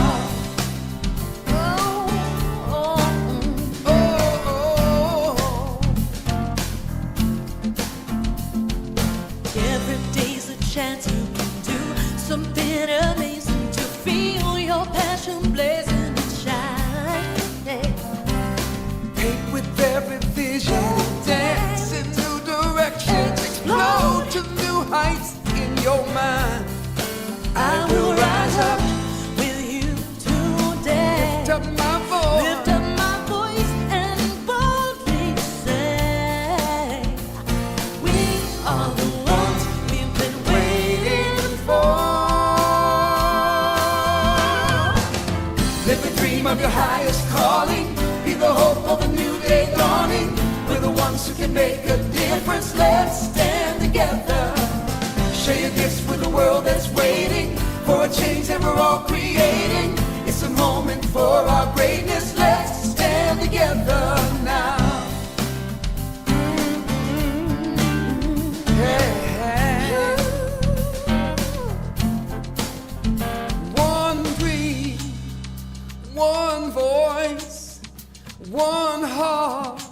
Every day's a chance you can do something amazing to feel your passion blazing and shine. Paint with every vision, dance in new directions, explode to new heights in your mind. I will rise up with you today. Lift up my voice. Lift up my voice and boldly say, we are the ones we've been waiting for. Live the dream of your highest calling. Be the hope of a new day dawning. We're the ones who can make a difference. Let's stand together. Share your gifts with a world that's waiting for a change that we're all creating. It's a moment for our greatness. Let's stand together now. Yeah. One dream, one voice, one heart,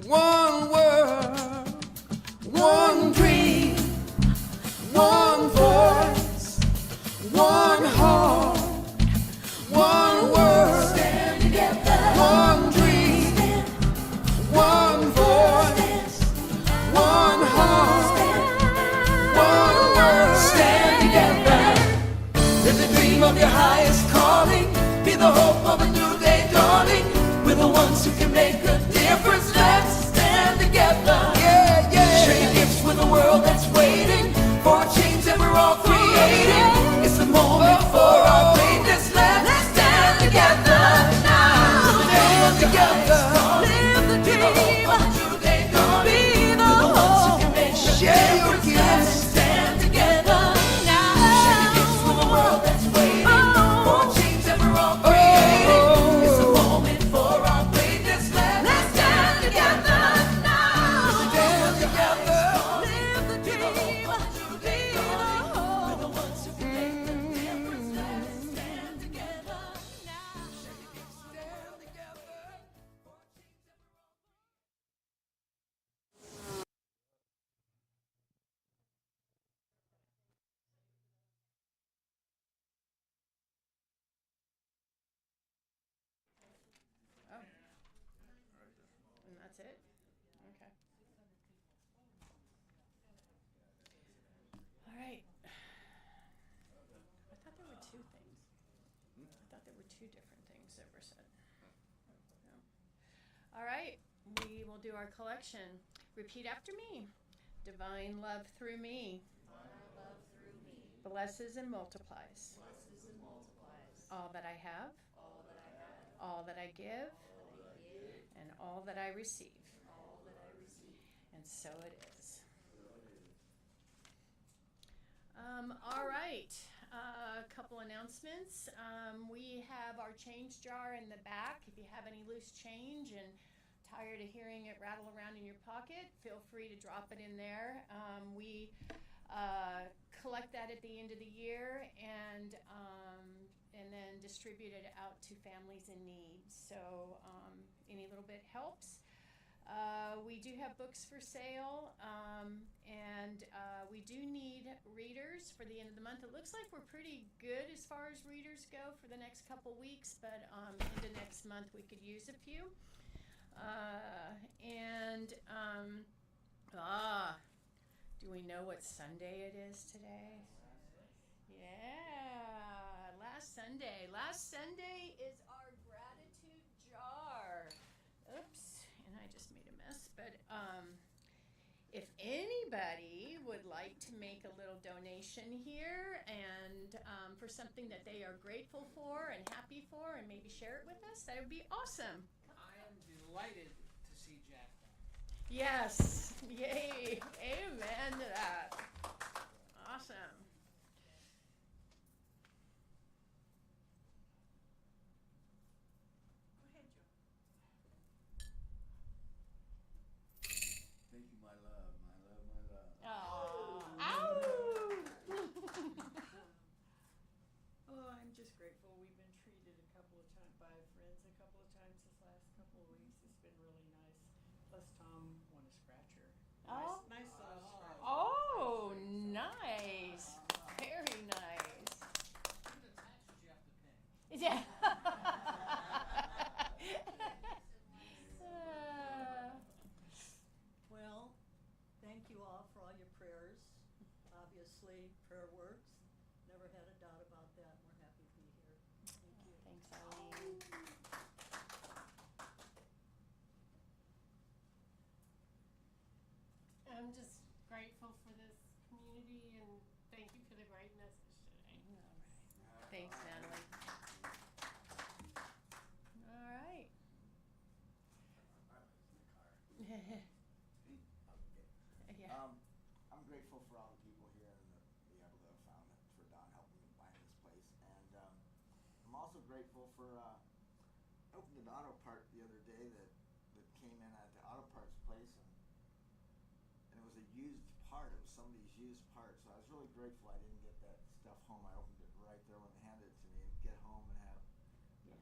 one word, one dream, one voice, one heart, one word. Stand together. One dream, one voice, one heart, one word. Stand together. Live the dream of your highest calling. Be the hope of a new day dawning. We're the ones who can make a difference. Let's stand together. Yeah, yeah. Share your gifts with a world that's waiting for a change that we're all creating. It's the moment for our greatness. Let's stand together now. Stand together. Live the Be the hope of a dream. new day dawning. Be the We're the ones who hope. can make a difference. Let's stand together. Share your gifts with a world that's waiting for a change that we're all creating. It's a moment for our greatness. Let's That's it? Okay. All right. I thought there were two things. I thought there were two different things that were said. No. All right. We will do our collection. Repeat after me. Divine love through me Love through me blesses and multiplies blesses and multiplies all that I have, all that I have, all that I give, and all that I receive. all that I receive. And so it is. All right. A couple announcements. We have our change jar in the back. If you have any loose change and tired of hearing it rattle around in your pocket, feel free to drop it in there. We collect that at the end of the year and then distribute it out to families in need. So any little bit helps. We do have books for sale, and we do need readers for the end of the month. It looks like we're pretty good as far as readers go for the next couple weeks, but into next month we could use a few. Do we know what Sunday it is today? Yeah, last Sunday. Last Sunday is our gratitude jar. Oops, and I just made a mess. But if anybody would like to make a little donation here and for something that they are grateful for and happy for and maybe share it with us, that would be awesome. I am delighted to see Jack back. Yes. Yay. Amen to that. Awesome. Go ahead, Joe. Thank you, my love, my love, my love. Aww. Ow. Oh, I'm just grateful. We've been treated a couple of times by friends a couple of times this last couple of weeks. It's been really nice. Plus, Tom won a scratcher. Oh. Nice little scratcher. Oh, nice. Very nice. What the tax did you have to pay? Yeah. Well, thank you all for all your prayers. Obviously, prayer works. Never had a doubt about that. We're happy to be here. Thank you. Thanks, Eileen. I'm just grateful for this community and thank you for the great message today. All right. Thanks, Natalie. All right. Okay. Yeah. I'm grateful for all the people here and be able to have found it for Don helping me find this place. And I'm also grateful for I opened an auto part the other day that came in at the auto parts place and it was a used part. It was somebody's used part. So I was really grateful I didn't get that stuff home. I opened it right there when they handed it to me and get home and have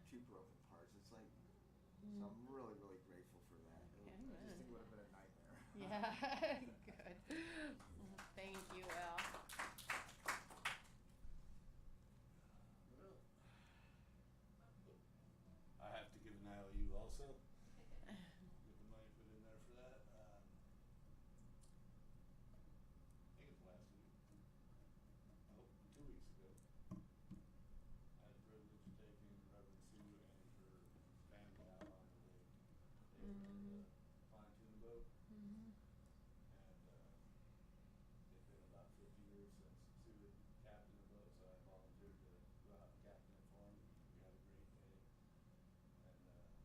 two broken parts. It's like so I'm really, really grateful for that. I just think it would have been a nightmare. Yeah. Good. Thank you, Al. I have to give an IOU also. Get the money put in there for that. I think it's last week. Oh, 2 weeks ago. I had the privilege of taking Reverend Sue and her family out on the lake. They were in a pontoon boat. Mhm. And it's been about 50 years since Sue had captained the boat, so I volunteered to go out and captain it for him. We had a great day.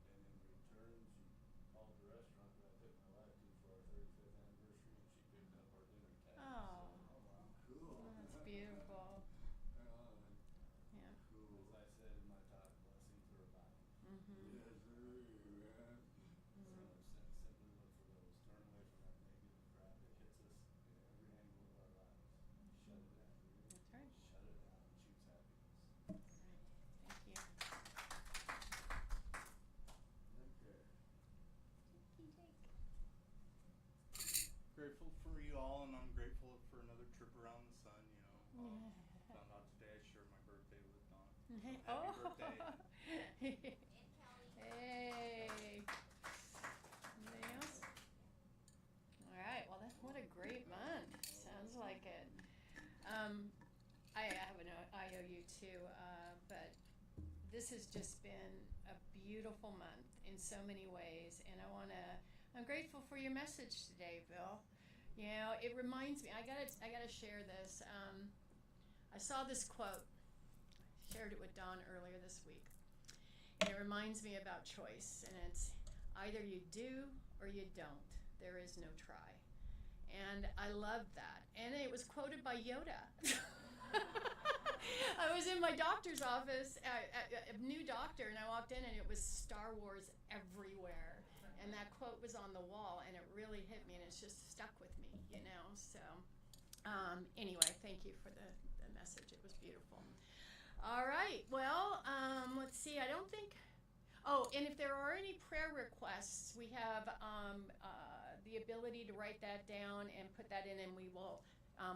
And then in return, she called the restaurant that I took my wife to for our 35th anniversary, and she picked up our dinner tab. Oh. Oh wow, cool. That's beautiful. Yeah. Cool. As I said in my talk, blessings are about. Mhm. Yes, sir. Yeah. So simply look for those. Turn away from that negative crap that hits us in every angle of our lives. Shut it down. That's right. Shut it down and choose happiness. Thank you. Okay. Grateful for you all, and I'm grateful for another trip around the sun. You know, found out today I shared my birthday with Don. So happy birthday! Hey. this has just been a beautiful month in so many ways, and I'm grateful for your message today, Bill. You know, it reminds me. I gotta share this. I saw this quote. I shared it with Don earlier this week, and it reminds me about choice. And it's either you do or you don't. There is no try. And I love that. And it was quoted by Yoda. I was in my doctor's office, a new doctor, and I walked in and it was Star Wars everywhere. And that quote was on the wall, and it really hit me, and it's just stuck with me, you know. So anyway, thank you for the message. It was beautiful. All right. Well, let's see. I don't think. Oh, and if there are any prayer requests, we have the ability to write that down and put that in, and we will.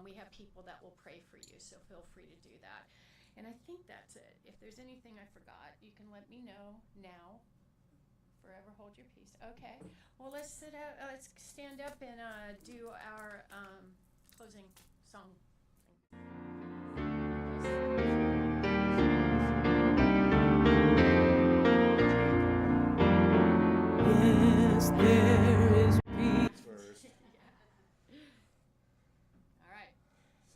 We have people that will pray for you, so feel free to do that. And I think that's it. If there's anything I forgot, you can let me know now. Forever hold your peace. Okay. Well, let's stand up and do our closing song. Yes, there is peace. First. All right.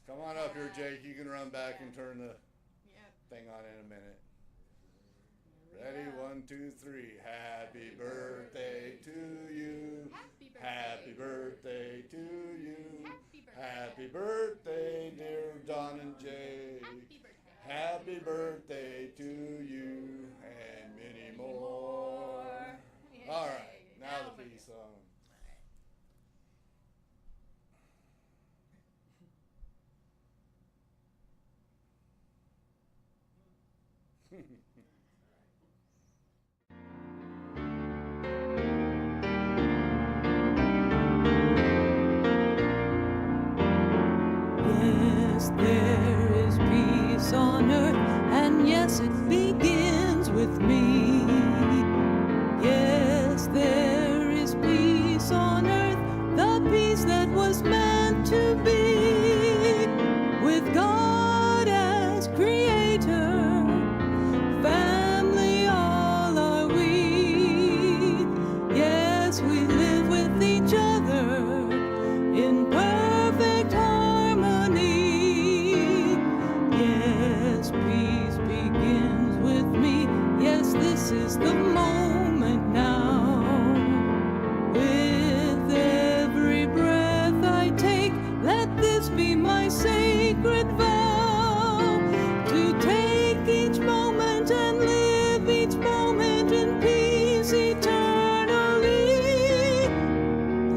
Come on up here, Jake. You can run back and turn the Yep. thing on in a minute. Ready? 1, 2, 3. Happy birthday to you. Happy birthday. Happy birthday to you. Happy birthday. Happy birthday, dear Don and Jake. Happy birthday. Happy birthday to you and many more. Yay. All right, now the we peace go. song. All right. Yes, there is peace on earth, and yes, it begins with me. Yes, there is peace on earth, the peace that was meant to be. With God as creator, family all are we. Yes, we live with each other in perfect harmony. Yes, peace begins with me. Yes, this is the moment now. With every breath I take, let this be my sacred vow. To take each moment and live each moment in peace eternally.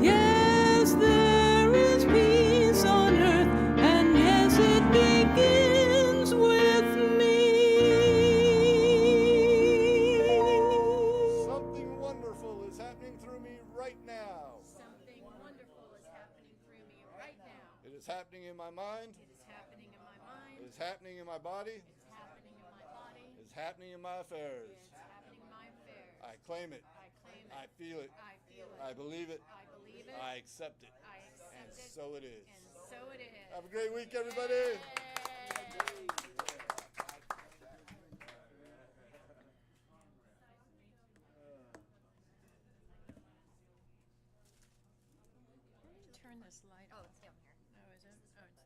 Yes, there is peace on earth, and yes, it begins with me. Something wonderful is happening through me right now. Something wonderful is happening through me right now. It is happening in my mind. It is happening in my mind. It is happening in my body. It's happening in my body. It is happening in my affairs. It's happening in my affairs. I claim it. I claim it. I feel it. I feel it. I believe it. I believe it. I accept it. I accept And it. so it is. And so it is. Have a great week, everybody. Yay. Turn this light on. Oh, it's down here. Oh, is it? Oh, it's